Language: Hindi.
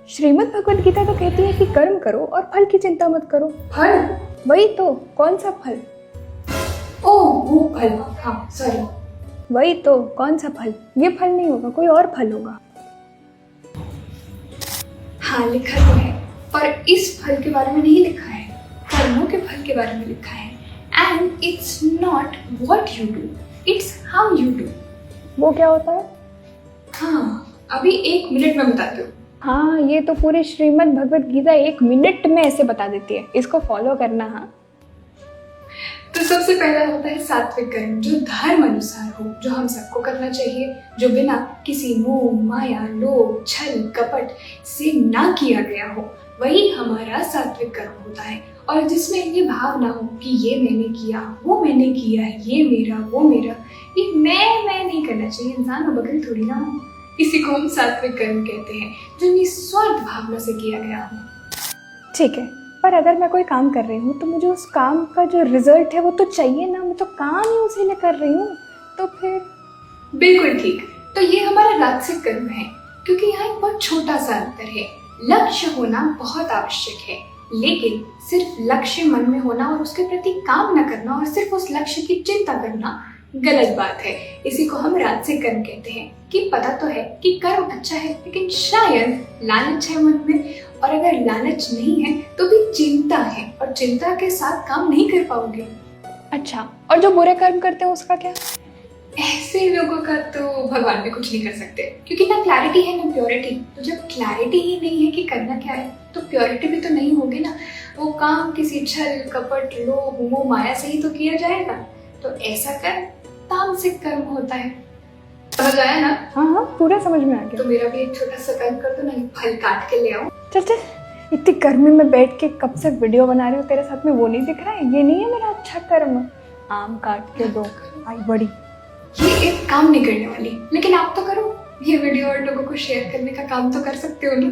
श्रीमद् भगवद गीता तो कहती है कि कर्म करो और फल की चिंता मत करो। फल? वही तो, कौन सा फल? ओह वो फल, हाँ सॉरी। वही तो, कौन सा फल? ये फल नहीं होगा, कोई और फल होगा। हाँ लिखा तो है, पर इस फल के बारे में नहीं लिखा है, कर्मों के फल के बारे में लिखा है। And it's not what you do, it's how you do. वो क्या होता है? हाँ अभी 1 मिनट में बताती हूँ। हाँ, ये तो पूरी श्रीमद् भगवद गीता 1 मिनट में ऐसे बता देती है, इसको फॉलो करना। हाँ तो सबसे पहला होता है सात्विक कर्म, जो धर्म अनुसार हो, जो हम सबको करना चाहिए, जो बिना किसी मोह माया लोभ छल कपट से ना किया गया हो, वही हमारा सात्विक कर्म होता है। और जिसमें ये भाव ना हो कि ये मैंने किया, वो मैंने किया, ये मेरा वो मेरा, ये मैं नहीं करना चाहिए। इंसान में बगल थोड़ी ना हो, इसी को हम सात्विक कर्म कहते हैं, जो निस्वार्थ भावना से किया गया हो। ठीक है, पर अगर मैं कोई काम कर रही हूँ तो मुझे उस काम का जो रिजल्ट है वो तो चाहिए ना, मैं तो काम ही उसी लिए कर रही हूँ, तो फिर? बिल्कुल ठीक, तो ये हमारा राजसिक कर्म है, क्योंकि यहाँ एक बहुत छोटा सा अंतर है। लक्ष्य होना बहुत आवश्यक है, लेकिन सिर्फ लक्ष्य मन में होना और उसके प्रति काम न करना और सिर्फ उस लक्ष्य की चिंता करना गलत बात है। इसी को हम राजसिक कर्म कहते हैं कि पता तो है कि कर्म अच्छा है, लेकिन शायद लालच है मन में, और अगर लालच नहीं है तो भी चिंता है, और चिंता के साथ काम नहीं कर पाओगे। अच्छा, और जो बुरे कर्म करते हैं उसका क्या? ऐसे लोगों का तो भगवान भी कुछ नहीं कर सकते, क्योंकि ना क्लैरिटी है ना प्योरिटी। तो जब क्लैरिटी ही नहीं है कि करना क्या है, तो प्योरिटी भी तो नहीं होगी ना। वो काम किसी छल कपट लोभ मोह माया से ही तो किया जाएगा। तो ऐसा कर तामसिक कर्म होता है। समझ आया ना? हाँ, पूरा समझ में आ गया। तो मेरा भी एक छोटा सा कर्म कर दो ना, फल काट के ले आओ। चल, इतनी गर्मी में बैठ के कब से वीडियो बना रही हूँ तेरे साथ में, वो नहीं दिख रहा है? ये नहीं है मेरा अच्छा कर्म? आम काट के दो, आई बड़ी। ये एक काम नहीं करने वाली, लेकिन आप तो करो, ये वीडियो और लोगों को शेयर करने का काम तो कर सकते हो ना।